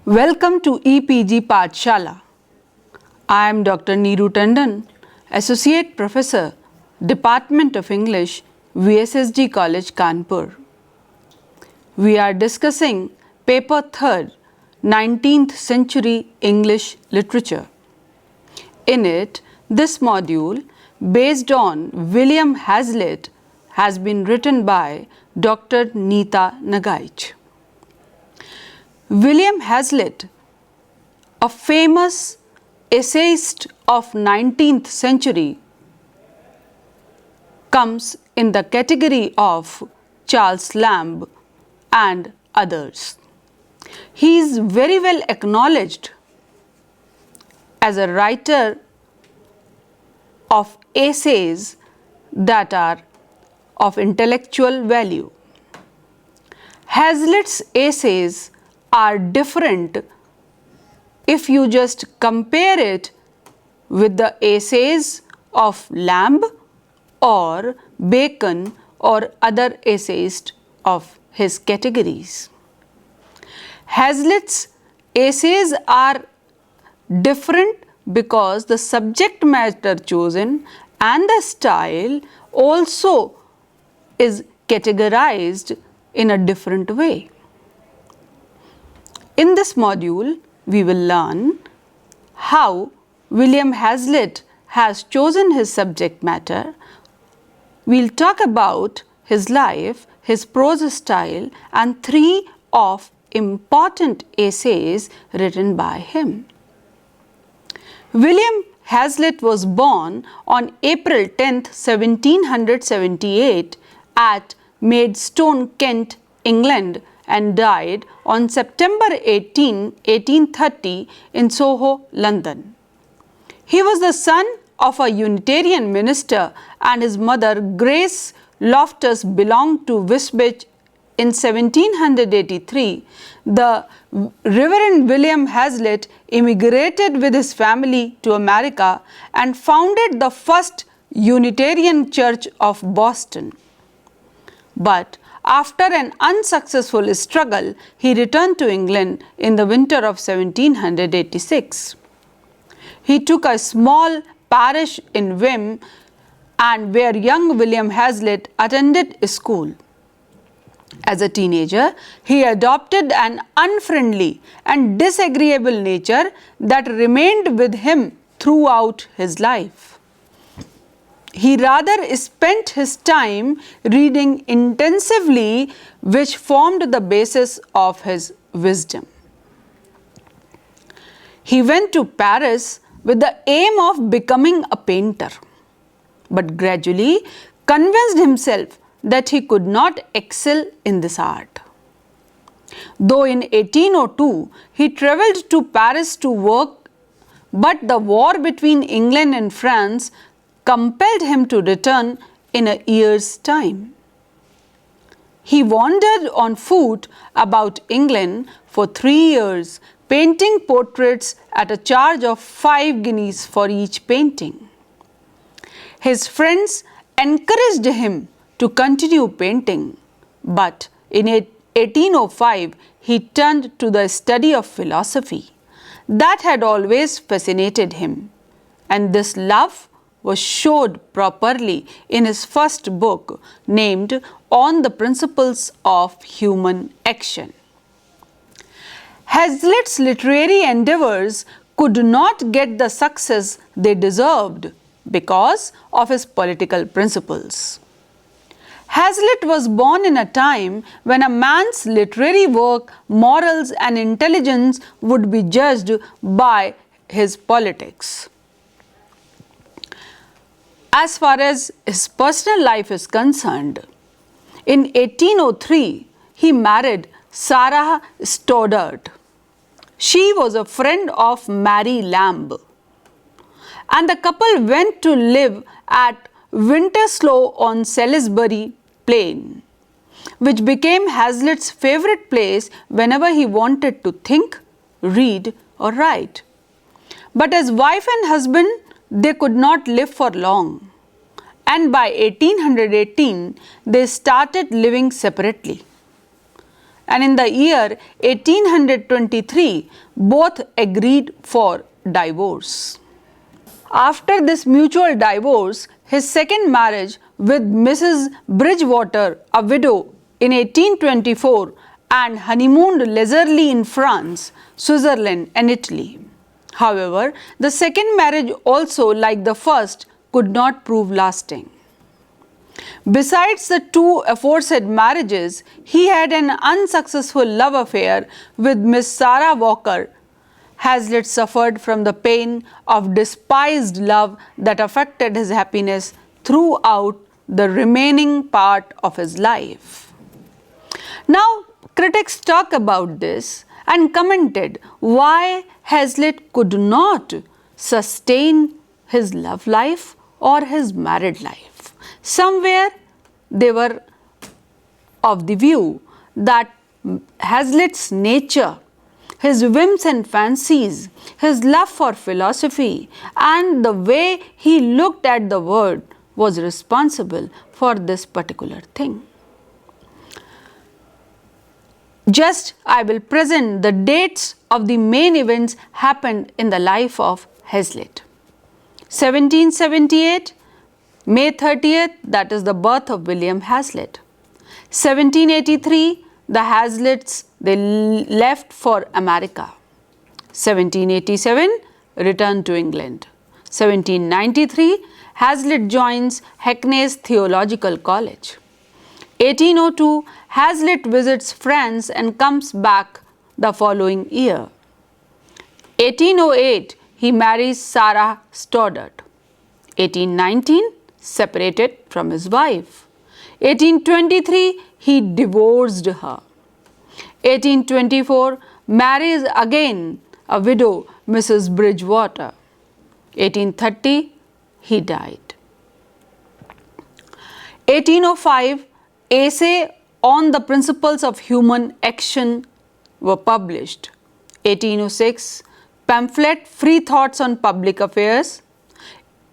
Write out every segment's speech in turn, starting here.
Welcome to EPG Pathshala. I am Dr. Neeru Tandon, Associate Professor, Department of English, VSSD College, Kanpur. We are discussing Paper 3, 19th Century English Literature. In it, this module, based on William Hazlitt, has been written by Dr. Neeta Nagaich. William Hazlitt, a famous essayist of 19th century, comes in the category of Charles Lamb and others. He is very well acknowledged as a writer of essays that are of intellectual value. Hazlitt's essays are different if you just compare it with the essays of Lamb or Bacon or other essayists of his categories. Hazlitt's essays are different because the subject matter chosen and the style also is categorized in a different way. In this module, we will learn how William Hazlitt has chosen his subject matter. We'll talk about his life, his prose style, and 3 of important essays written by him. William Hazlitt was born on April 10, 1778 at Maidstone, Kent, England, and died on September 18, 1830 in Soho, London. He was the son of a Unitarian minister, and his mother, Grace Loftus, belonged to Wisbech. In 1783, the Reverend William Hazlitt immigrated with his family to America and founded the first Unitarian Church of Boston. But after an unsuccessful struggle, he returned to England in the winter of 1786. He took a small parish in Wim, and where young William Hazlitt attended school. As a teenager, he adopted an unfriendly and disagreeable nature that remained with him throughout his life. He rather spent his time reading intensively, which formed the basis of his wisdom. He went to Paris with the aim of becoming a painter, but gradually convinced himself that he could not excel in this art. Though in 1802 he travelled to Paris to work, but the war between England and France compelled him to return in a year's time. He wandered on foot about England for 3 years, painting portraits at a charge of 5 guineas for each painting. His friends encouraged him to continue painting, but in 1805 he turned to the study of philosophy that had always fascinated him, and this love was showed properly in his first book named On the Principles of Human Action. Hazlitt's literary endeavors could not get the success they deserved because of his political principles. Hazlitt was born in a time when a man's literary work, morals, and intelligence would be judged by his politics. As far as his personal life is concerned, in 1803 he married Sarah Stoddart. She was a friend of Mary Lamb, and the couple went to live at Winterslow on Salisbury Plain, which became Hazlitt's favorite place whenever he wanted to think, read, or write. But as wife and husband, they could not live for long, and by 1818 they started living separately. and in the year 1823 both agreed for divorce. After this mutual divorce, his second marriage with Mrs. Bridgewater, a widow, in 1824, and honeymooned leisurely in France, Switzerland and Italy. However, the second marriage also, like the first, could not prove lasting. Besides the two aforesaid marriages, he had an unsuccessful love affair with Miss Sarah Walker. Hazlitt suffered from the pain of despised love that affected his happiness throughout the remaining part of his life. Now, critics talk about this and commented why Hazlitt could not sustain his love life or his married life. Somewhere they were of the view that Hazlitt's nature, his whims and fancies, his love for philosophy, and the way he looked at the world was responsible for this particular thing. Just I will present the dates of the main events happened in the life of Hazlitt. 1778, May 30th, that is the birth of William Hazlitt. 1783, the Hazlitts, they left for America. 1787, returned to England. 1793, Hazlitt joins Hackney's Theological College. 1802, Hazlitt visits France and comes back the following year. 1808, he marries Sarah Stoddart. 1819, separated from his wife. 1823, he divorced her. 1824, marries again a widow, Mrs. Bridgewater. 1830, he died. 1805, essay on the principles of human action were published. 1806, pamphlet Free Thoughts on Public Affairs.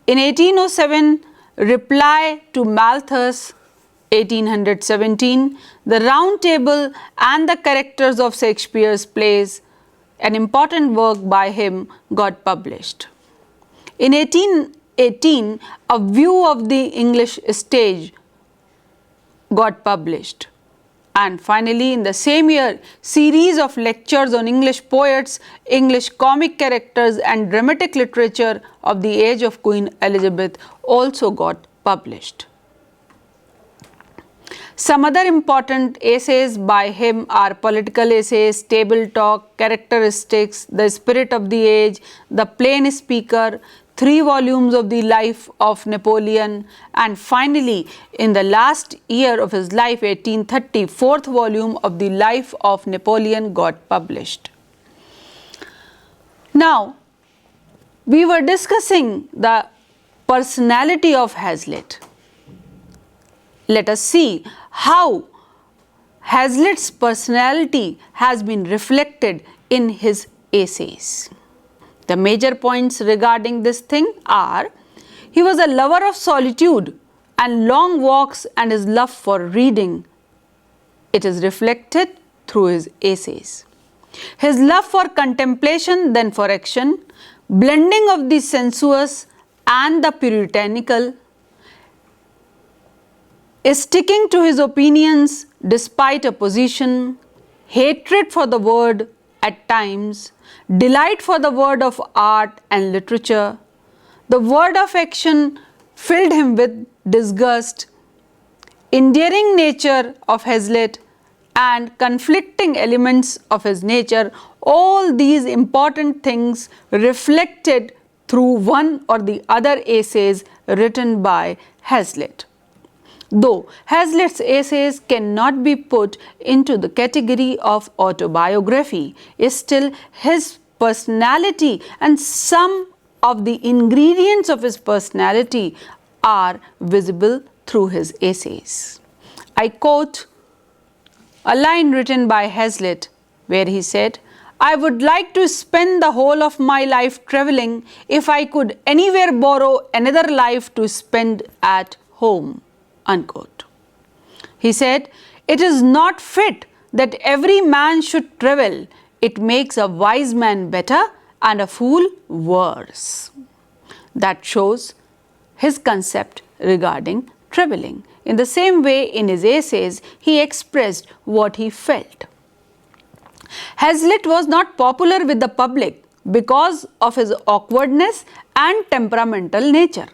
In 1807, reply to Malthus. 1817, the Round Table and the characters of Shakespeare's plays, an important work by him, got published. In 1818, a view of the English stage got published. And finally, in the same year, series of lectures on English poets, English comic characters and dramatic literature of the age of Queen Elizabeth also got published. Some other important essays by him are political essays, table talk, characteristics, the spirit of the age, the plain speaker, 3 volumes of the life of Napoleon, and finally, in the last year of his life, 1830, 4th volume of the life of Napoleon got published. Now, we were discussing the personality of Hazlitt. Let us see how Hazlitt's personality has been reflected in his essays. The major points regarding this thing are, he was a lover of solitude and long walks and his love for reading. It is reflected through his essays. His love for contemplation then for action, blending of the sensuous and the puritanical, sticking to his opinions despite opposition, hatred for the word at times, delight for the word of art and literature. The word of action filled him with disgust, endearing nature of Hazlitt and conflicting elements of his nature, all these important things reflected through one or the other essays written by Hazlitt. Though Hazlitt's essays cannot be put into the category of autobiography, still his personality and some of the ingredients of his personality are visible through his essays. I quote a line written by Hazlitt where he said, "I would like to spend the whole of my life traveling if I could anywhere borrow another life to spend at home." Unquote. He said, "It is not fit that every man should travel, it makes a wise man better and a fool worse. That shows his concept regarding traveling. In the same way, in his essays, he expressed what he felt. Hazlitt was not popular with the public because of his awkwardness and temperamental nature.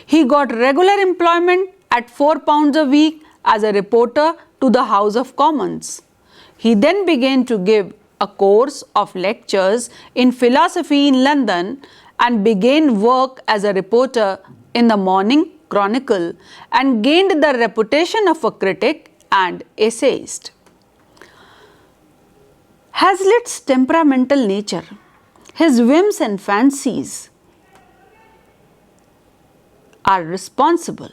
He got regular employment at £4 a week as a reporter to the House of Commons. He then began to give a course of lectures in philosophy in London and began work as a reporter in the Morning Chronicle and gained the reputation of a critic and essayist. Hazlitt's temperamental nature, his whims and fancies are responsible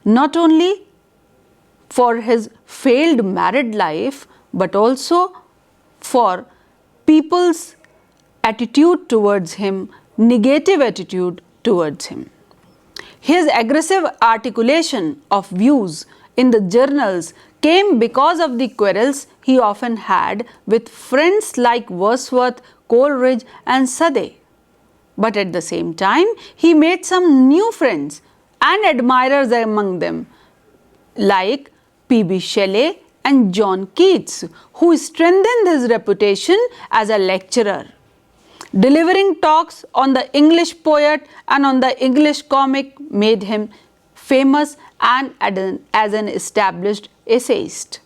not only for his failed married life but also for people's attitude towards him, negative attitude towards him. His aggressive articulation of views in the journals came because of the quarrels he often had with friends like Wordsworth, Coleridge and Southey. But at the same time, he made some new friends and admirers among them, like P.B. Shelley and John Keats, who strengthened his reputation as a lecturer. Delivering talks on the English poet and on the English comic made him famous and as an established essayist.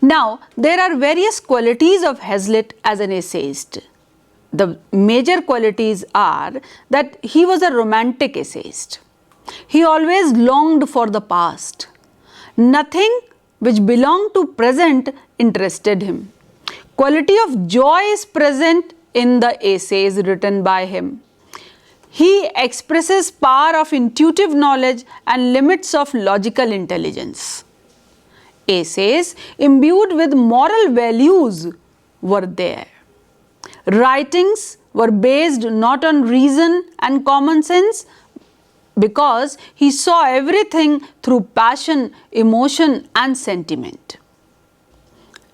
Now, there are various qualities of Hazlitt as an essayist. The major qualities are that he was a romantic essayist. He always longed for the past. Nothing which belonged to present interested him. Quality of joy is present in the essays written by him. He expresses power of intuitive knowledge and limits of logical intelligence. Essays imbued with moral values were there. Writings were based not on reason and common sense because he saw everything through passion, emotion and sentiment.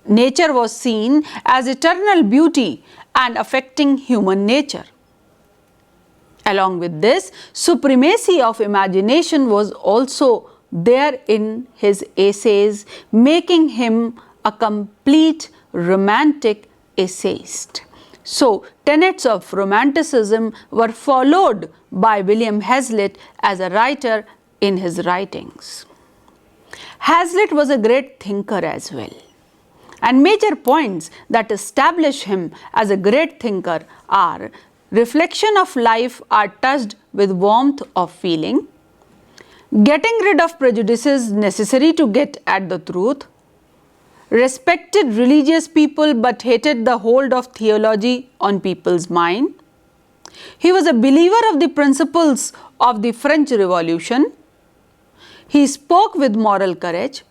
Nature was seen as eternal beauty and affecting human nature. Along with this, supremacy of imagination was also there in his essays, making him a complete romantic essayist. So, tenets of romanticism were followed by William Hazlitt as a writer in his writings. Hazlitt was a great thinker as well. And major points that establish him as a great thinker are: reflection of life are touched with warmth of feeling, getting rid of prejudices necessary to get at the truth, respected religious people but hated the hold of theology on people's mind. He was a believer of the principles of the French Revolution. He spoke with moral courage.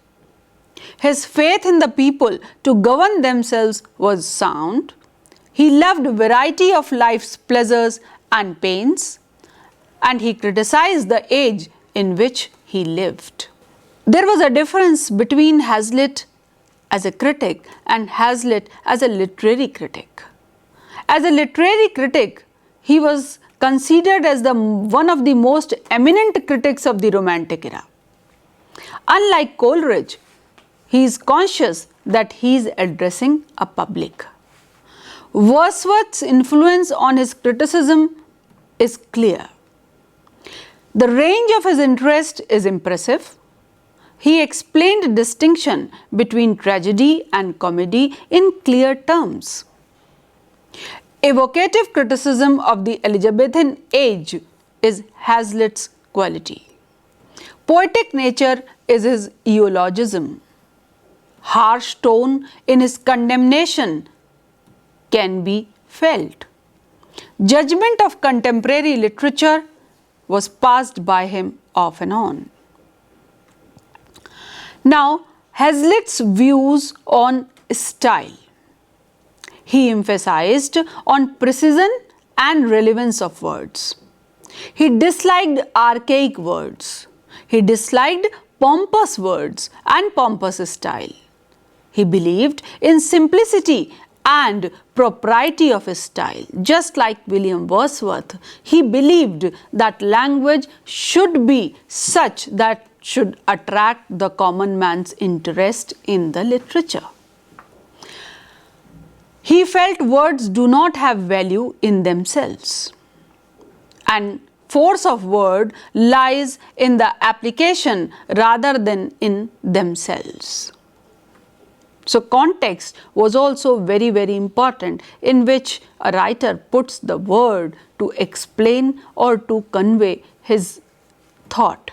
His faith in the people to govern themselves was sound. He loved variety of life's pleasures and pains, and he criticized the age in which he lived. There was a difference between Hazlitt as a critic and Hazlitt as a literary critic. As a literary critic, he was considered as one of the most eminent critics of the Romantic era. Unlike Coleridge, he is conscious that he is addressing a public. Wordsworth's influence on his criticism is clear. The range of his interest is impressive. He explained distinction between tragedy and comedy in clear terms. Evocative criticism of the Elizabethan age is Hazlitt's quality. Poetic nature is his eulogism. Harsh tone in his condemnation can be felt. Judgment of contemporary literature was passed by him off and on. Now, Hazlitt's views on style. He emphasized on precision and relevance of words. He disliked archaic words. He disliked pompous words and pompous style. He believed in simplicity and propriety of his style. Just like William Wordsworth, he believed that language should be such that should attract the common man's interest in the literature. He felt words do not have value in themselves, and force of word lies in the application rather than in themselves. So context was also very, very important, in which a writer puts the word to explain or to convey his thought.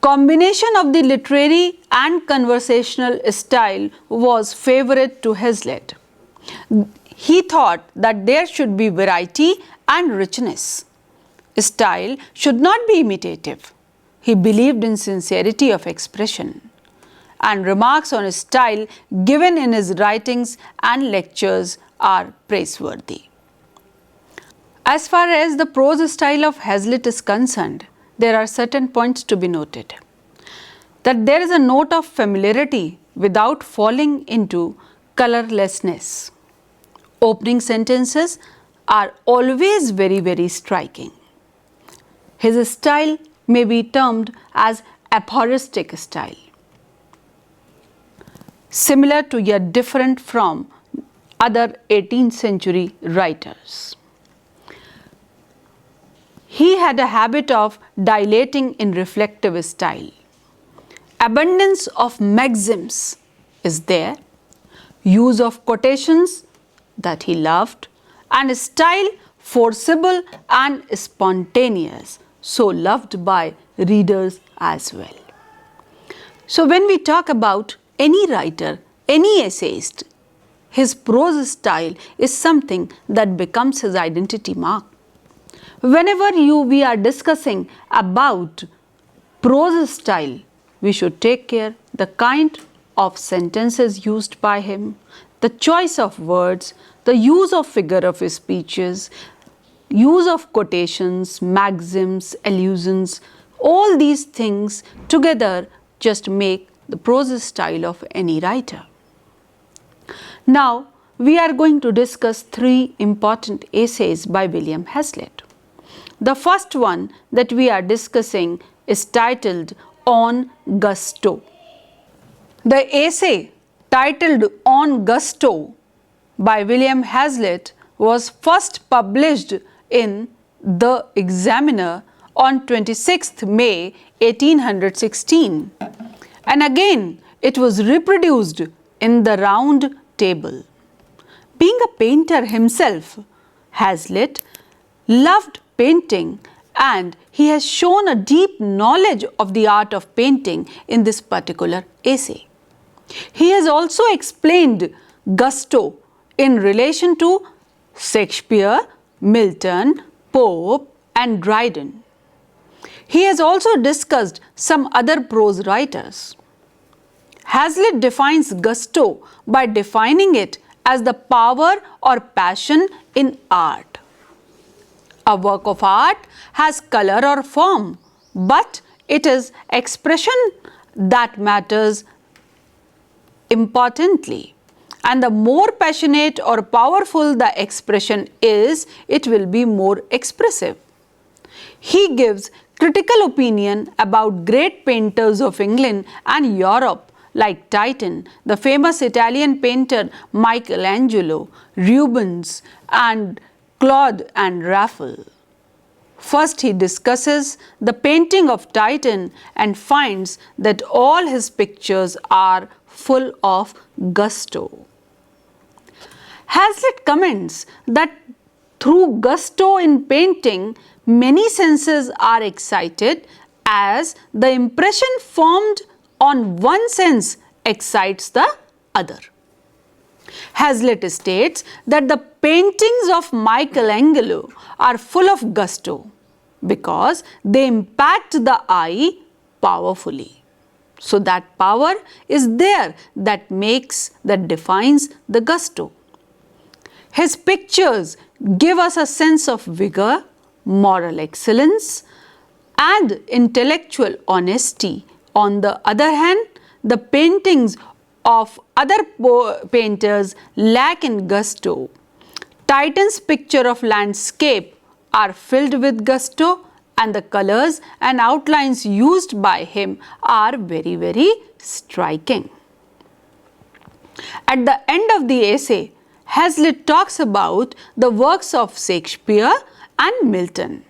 Combination of the literary and conversational style was favorite to Hazlitt. He thought that there should be variety and richness. Style should not be imitative. He believed in sincerity of expression, and remarks on his style given in his writings and lectures are praiseworthy. As far as the prose style of Hazlitt is concerned, there are certain points to be noted. That there is a note of familiarity without falling into colorlessness. Opening sentences are always very, very striking. His style may be termed as aphoristic style, similar to yet different from other 18th century writers. He had a habit of dilating in reflective style. Abundance of maxims is there, use of quotations that he loved, and style forcible and spontaneous, so loved by readers as well. So when we talk about any writer, any essayist, his prose style is something that becomes his identity mark. Whenever we are discussing about prose style, we should take care the kind of sentences used by him, the choice of words, the use of figure of his speeches, use of quotations, maxims, allusions. All these things together just make the prose style of any writer. Now, we are going to discuss 3 important essays by William Hazlitt. The first one that we are discussing is titled On Gusto. The essay titled On Gusto by William Hazlitt was first published in The Examiner on 26th May 1816, and again it was reproduced in the Round Table. Being a painter himself, Hazlitt loved painting, and he has shown a deep knowledge of the art of painting in this particular essay. He has also explained gusto in relation to Shakespeare, Milton, Pope, and Dryden. He has also discussed some other prose writers. Hazlitt defines gusto by defining it as the power or passion in art. A work of art has color or form, but it is expression that matters importantly. And the more passionate or powerful the expression is, it will be more expressive. He gives critical opinion about great painters of England and Europe like Titan, the famous Italian painter Michelangelo, Rubens, and Claude and Raphael. First, he discusses the painting of Titan and finds that all his pictures are full of gusto. Hazlitt comments that through gusto in painting, many senses are excited, as the impression formed on one sense excites the other. Hazlitt states that the paintings of Michelangelo are full of gusto because they impact the eye powerfully. So that power is there that defines the gusto. His pictures give us a sense of vigor, moral excellence, and intellectual honesty. On the other hand, the paintings of other painters lack in gusto. Titan's picture of landscape are filled with gusto, and the colors and outlines used by him are very, very striking. At the end of the essay, Hazlitt talks about the works of Shakespeare and Milton.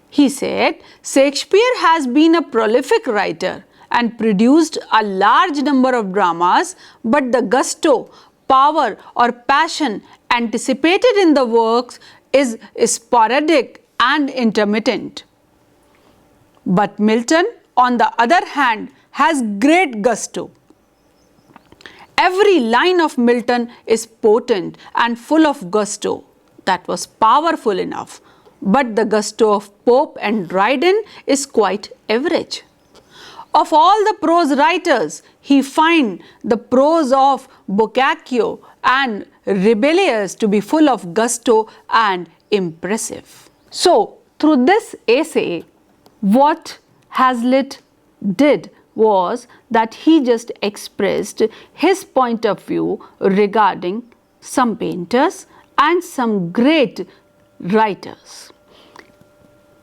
He said, Shakespeare has been a prolific writer and produced a large number of dramas, but the gusto, power or passion anticipated in the works is sporadic and intermittent. But Milton, on the other hand, has great gusto. Every line of Milton is potent and full of gusto. That was powerful enough. But the gusto of Pope and Dryden is quite average. Of all the prose writers, he finds the prose of Boccaccio and Rabelais to be full of gusto and impressive. So, through this essay, what Hazlitt did was that he just expressed his point of view regarding some painters and some great writers.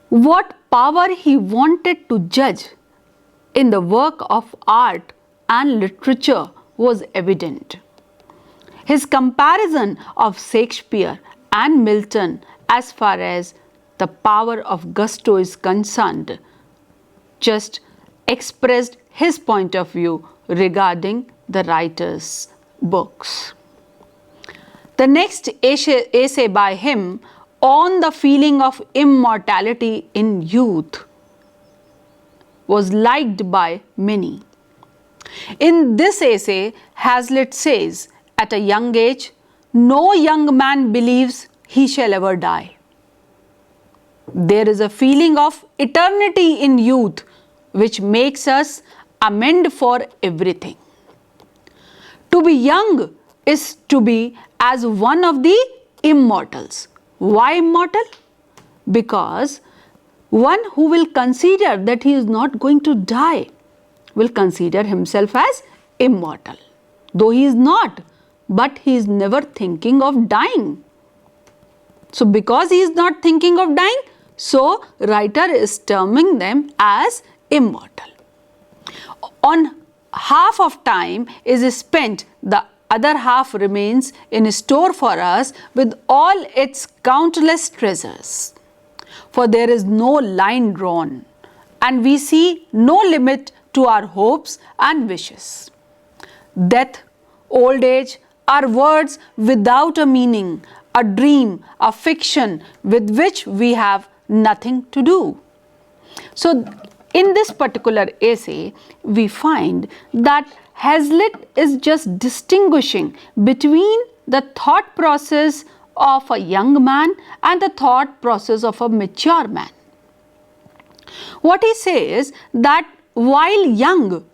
What power he wanted to judge in the work of art and literature was evident. His comparison of Shakespeare and Milton as far as the power of gusto is concerned just expressed his point of view regarding the writer's books. The next essay by him on the feeling of immortality in youth was liked by many. In this essay, Hazlitt says, at a young age, no young man believes he shall ever die. There is a feeling of eternity in youth which makes us amend for everything. To be young is to be as one of the immortals. Why immortal? Because one who will consider that he is not going to die will consider himself as immortal. Though he is not, but he is never thinking of dying. So because he is not thinking of dying, so writer is terming them as immortal. On half of time is spent, the other half remains in store for us with all its countless treasures. For there is no line drawn, and we see no limit to our hopes and wishes. Death, old age are words without a meaning, a dream, a fiction with which we have nothing to do. So, in this particular essay, we find that Hazlitt is just distinguishing between the thought process of a young man and the thought process of a mature man. What he says that while young,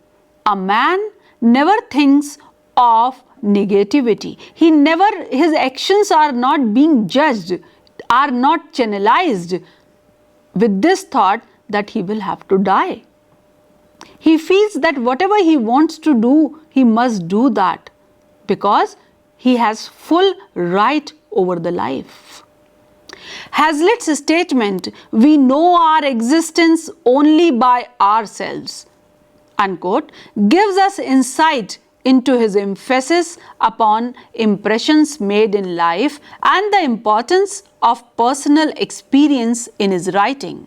a man never thinks of negativity. His actions are not being judged, are not channelized with this thought that he will have to die. He feels that whatever he wants to do, he must do that because he has full right over the life. Hazlitt's statement, we know our existence only by ourselves, unquote, gives us insight into his emphasis upon impressions made in life and the importance of personal experience in his writing.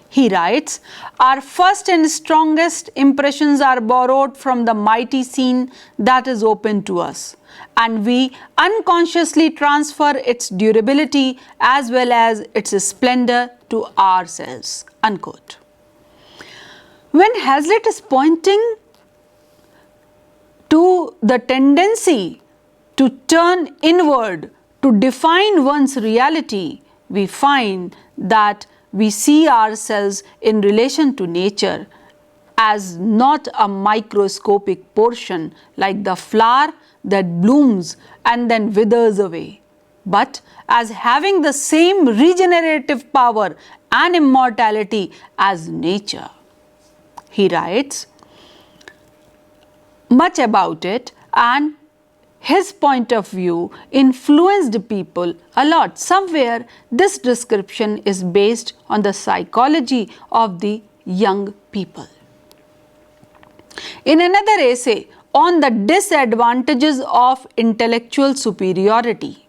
He writes, our first and strongest impressions are borrowed from the mighty scene that is open to us, and we unconsciously transfer its durability as well as its splendor to ourselves, unquote. When Hazlitt is pointing to the tendency to turn inward, to define one's reality, we find that we see ourselves in relation to nature as not a microscopic portion like the flower that blooms and then withers away, but as having the same regenerative power and immortality as nature. He writes much about it, and his point of view influenced people a lot. Somewhere this description is based on the psychology of the young people. In another essay on the disadvantages of intellectual superiority,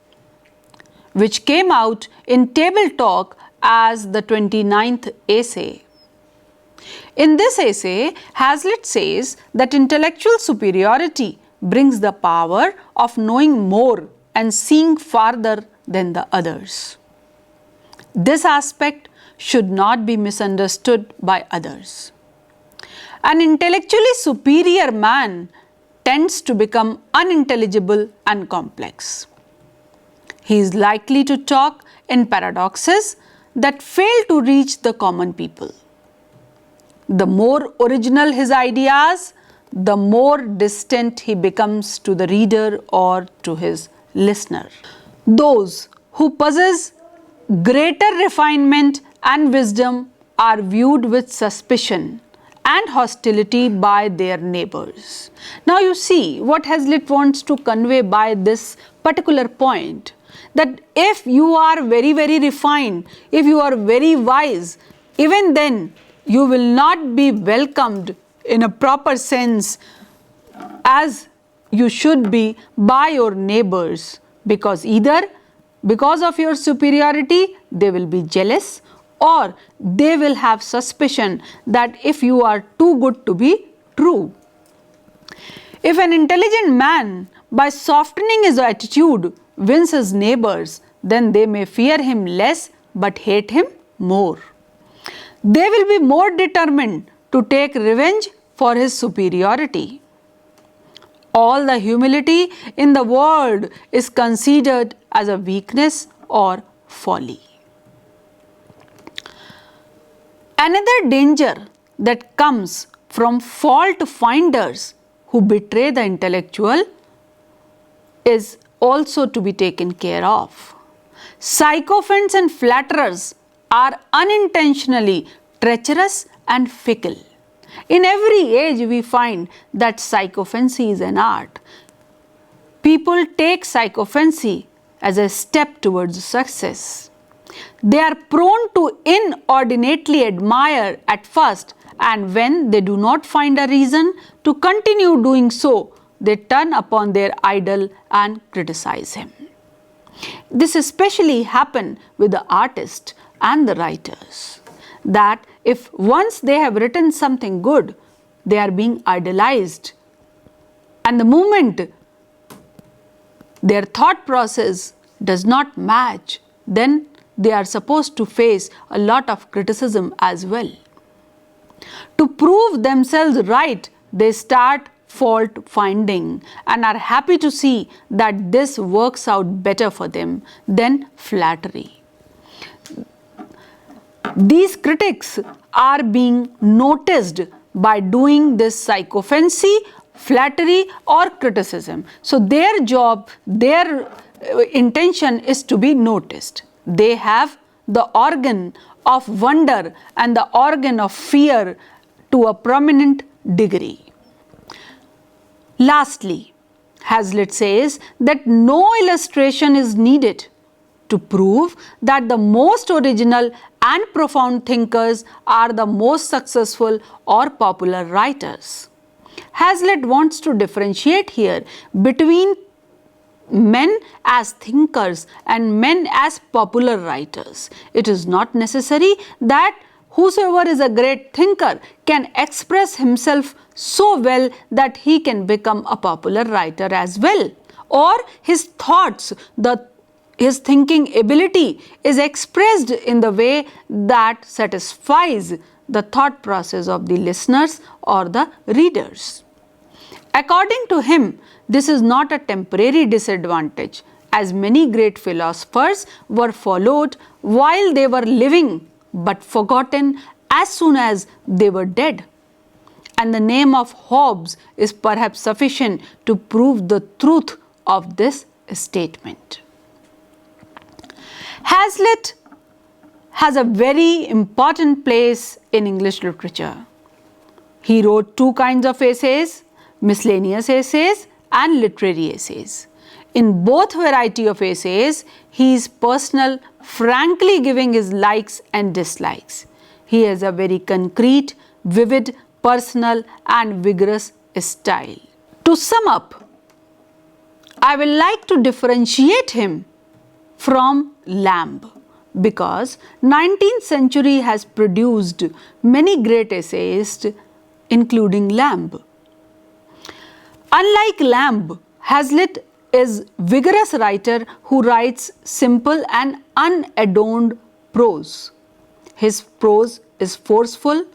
which came out in Table Talk as the 29th essay, in this essay, Hazlitt says that intellectual superiority brings the power of knowing more and seeing farther than the others. This aspect should not be misunderstood by others. An intellectually superior man tends to become unintelligible and complex. He is likely to talk in paradoxes that fail to reach the common people. The more original his ideas, the more distant he becomes to the reader or to his listener. Those who possess greater refinement and wisdom are viewed with suspicion and hostility by their neighbors. Now you see what Hazlitt wants to convey by this particular point, that if you are very, very refined, if you are very wise, even then you will not be welcomed in a proper sense as you should be by your neighbors, because either because of your superiority they will be jealous, or they will have suspicion that if you are too good to be true. If an intelligent man, by softening his attitude, wins his neighbors, then they may fear him less but hate him more. They will be more determined to take revenge for his superiority. All the humility in the world is considered as a weakness or folly. Another danger that comes from fault finders who betray the intellectual is also to be taken care of. Sycophants and flatterers are unintentionally treacherous and fickle. In every age we find that sycophancy is an art. People take sycophancy as a step towards success. They are prone to inordinately admire at first, and when they do not find a reason to continue doing so, they turn upon their idol and criticize him. This especially happens with the artists and the writers, that if once they have written something good, they are being idolized, and the moment their thought process does not match, then they are supposed to face a lot of criticism as well. To prove themselves right, they start fault finding and are happy to see that this works out better for them than flattery. These critics are being noticed by doing this sycophancy, flattery or criticism. So their job, their intention is to be noticed. They have the organ of wonder and the organ of fear to a prominent degree. Lastly, Hazlitt says that no illustration is needed to prove that the most original and profound thinkers are the most successful or popular writers. Hazlitt wants to differentiate here between men as thinkers and men as popular writers. It is not necessary that whosoever is a great thinker can express himself so well that he can become a popular writer as well, or his thoughts, his thinking ability is expressed in the way that satisfies the thought process of the listeners or the readers. According to him, this is not a temporary disadvantage, as many great philosophers were followed while they were living but forgotten as soon as they were dead. And the name of Hobbes is perhaps sufficient to prove the truth of this statement. Hazlitt has a very important place in English literature. He wrote two kinds of essays, miscellaneous essays and literary essays. In both variety of essays, he is personal, frankly giving his likes and dislikes. He has a very concrete, vivid, personal and vigorous style. To sum up, I will like to differentiate him from Lamb because 19th century has produced many great essayists including Lamb. Unlike Lamb, Hazlitt is vigorous writer who writes simple and unadorned prose. His prose is forceful,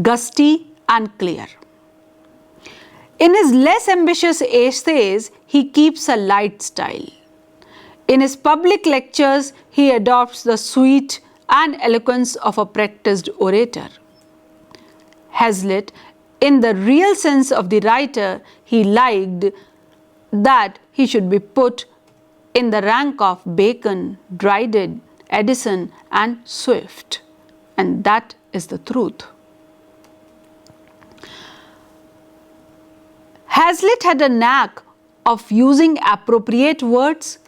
gusty and clear. In his less ambitious essays, he keeps a light style. In his public lectures, he adopts the sweet and eloquence of a practiced orator. Hazlitt, in the real sense of the writer, he liked that he should be put in the rank of Bacon, Dryden, Addison and Swift. And that is the truth. Hazlitt had a knack of using appropriate words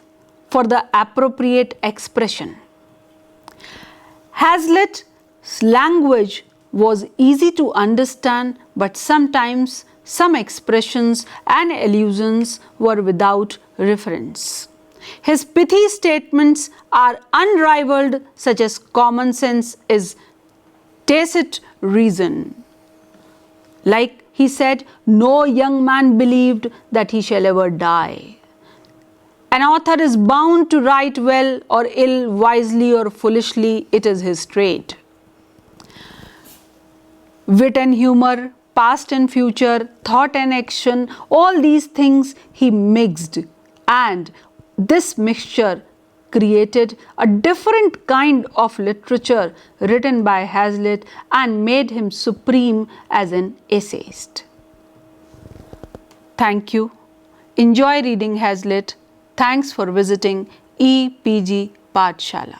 for the appropriate expression. Hazlitt's language was easy to understand, but sometimes some expressions and allusions were without reference. His pithy statements are unrivaled, such as common sense is tacit reason. Like he said, no young man believed that he shall ever die. An author is bound to write well or ill, wisely or foolishly, it is his trait. Wit and humor, past and future, thought and action, all these things he mixed, and this mixture created a different kind of literature written by Hazlitt and made him supreme as an essayist. Thank you. Enjoy reading Hazlitt. Thanks for visiting EPG Pathshala.